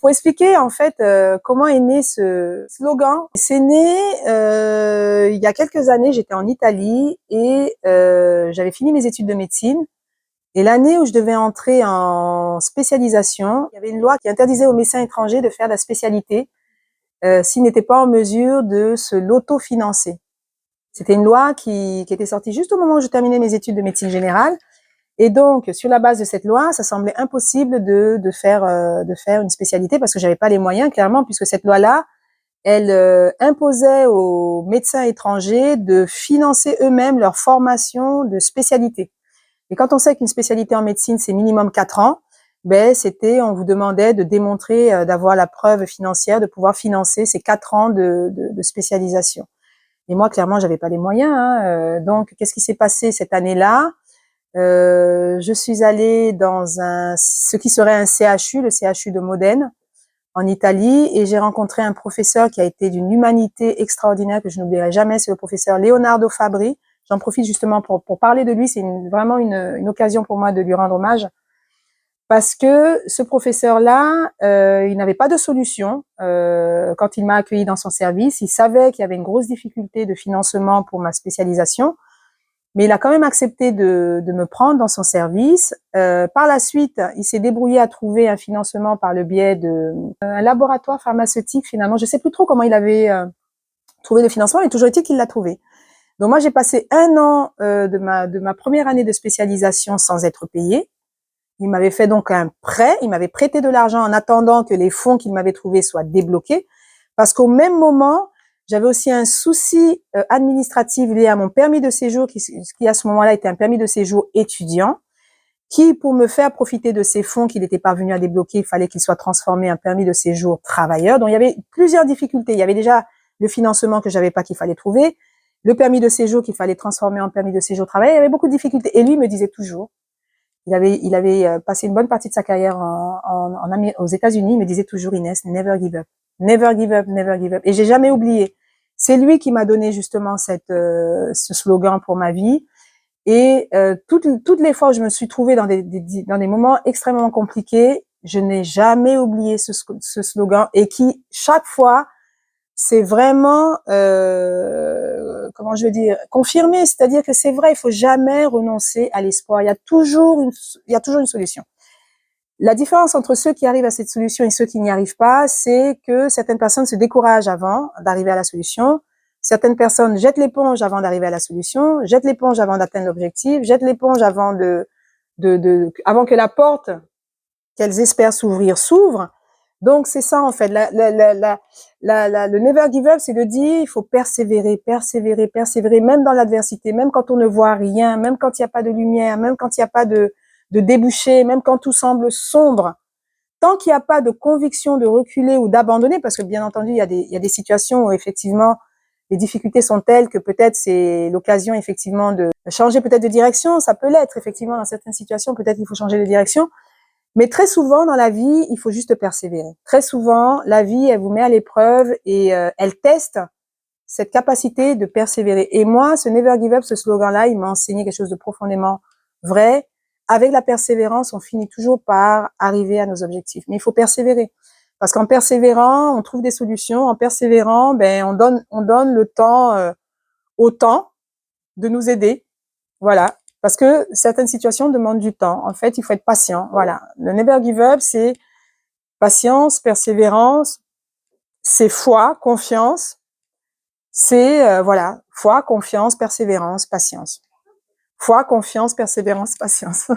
Pour expliquer en fait comment est né ce slogan, c'est né il y a quelques années, j'étais en Italie et j'avais fini mes études de médecine. Et l'année où je devais entrer en spécialisation, il y avait une loi qui interdisait aux médecins étrangers de faire de la spécialité s'ils n'étaient pas en mesure de se l'autofinancer. C'était une loi qui était sortie juste au moment où je terminais mes études de médecine générale. Et donc, sur la base de cette loi, ça semblait impossible de faire une spécialité parce que j'avais pas les moyens, clairement, puisque cette loi-là, elle imposait aux médecins étrangers de financer eux-mêmes leur formation de spécialité. Et quand on sait qu'une spécialité en médecine, c'est minimum 4 ans, ben on vous demandait de démontrer, d'avoir la preuve financière, de pouvoir financer ces 4 ans de spécialisation. Et moi, clairement, j'avais pas les moyens. Hein. Donc, qu'est-ce qui s'est passé cette année-là? Je suis allée dans ce qui serait un CHU, le CHU de Modène, en Italie, et j'ai rencontré un professeur qui a été d'une humanité extraordinaire que je n'oublierai jamais, c'est le professeur Leonardo Fabri. J'en profite justement pour parler de lui, c'est vraiment une occasion pour moi de lui rendre hommage, parce que ce professeur-là, il n'avait pas de solution quand il m'a accueilli dans son service. Il savait qu'il y avait une grosse difficulté de financement pour ma spécialisation, mais il a quand même accepté de me prendre dans son service. Par la suite, il s'est débrouillé à trouver un financement par le biais d'un laboratoire pharmaceutique, finalement. Je sais plus trop comment il avait trouvé le financement, mais toujours est-il qu'il l'a trouvé. Donc moi, j'ai passé 1 an de ma première année de spécialisation sans être payée. Il m'avait fait donc un prêt, il m'avait prêté de l'argent en attendant que les fonds qu'il m'avait trouvés soient débloqués, parce qu'au même moment, j'avais aussi un souci administratif lié à mon permis de séjour, qui à ce moment-là était un permis de séjour étudiant, qui, pour me faire profiter de ces fonds qu'il était parvenu à débloquer, il fallait qu'il soit transformé en permis de séjour travailleur. Donc il y avait plusieurs difficultés. Il y avait déjà le financement que j'avais pas, qu'il fallait trouver, le permis de séjour qu'il fallait transformer en permis de séjour travailleur. Il y avait beaucoup de difficultés. Et lui me disait toujours, il avait passé une bonne partie de sa carrière aux États-Unis. Il me disait toujours, Inès, never give up, never give up, never give up. Et j'ai jamais oublié. C'est lui qui m'a donné justement ce slogan pour ma vie. Et toutes les fois où je me suis trouvée dans des moments extrêmement compliqués, je n'ai jamais oublié ce slogan, et qui chaque fois c'est vraiment, comment je veux dire, confirmé. C'est-à-dire que c'est vrai, il faut jamais renoncer à l'espoir. Il y a toujours une solution. La différence entre ceux qui arrivent à cette solution et ceux qui n'y arrivent pas, c'est que certaines personnes se découragent avant d'arriver à la solution. Certaines personnes jettent l'éponge avant d'arriver à la solution, jettent l'éponge avant d'atteindre l'objectif, jettent l'éponge avant avant que la porte qu'elles espèrent s'ouvre. Donc c'est ça en fait. Le never give up, c'est de dire il faut persévérer, persévérer, persévérer, même dans l'adversité, même quand on ne voit rien, même quand il n'y a pas de lumière, même quand il n'y a pas de débouché, même quand tout semble sombre. Tant qu'il n'y a pas de conviction de reculer ou d'abandonner, parce que bien entendu il y a des situations où effectivement les difficultés sont telles que peut-être c'est l'occasion effectivement de changer peut-être de direction. Ça peut l'être effectivement dans certaines situations. Peut-être qu'il faut changer de direction. Mais très souvent dans la vie, il faut juste persévérer. Très souvent, la vie, elle vous met à l'épreuve et elle teste cette capacité de persévérer. Et moi, ce never give up, ce slogan-là, il m'a enseigné quelque chose de profondément vrai. Avec la persévérance, on finit toujours par arriver à nos objectifs. Mais il faut persévérer. Parce qu'en persévérant, on trouve des solutions. En persévérant, on donne le temps au temps de nous aider. Voilà. Parce que certaines situations demandent du temps. En fait, il faut être patient. Voilà. Le never give up, c'est patience, persévérance, c'est foi, confiance. C'est, voilà, foi, confiance, persévérance, patience. Foi, confiance, persévérance, patience.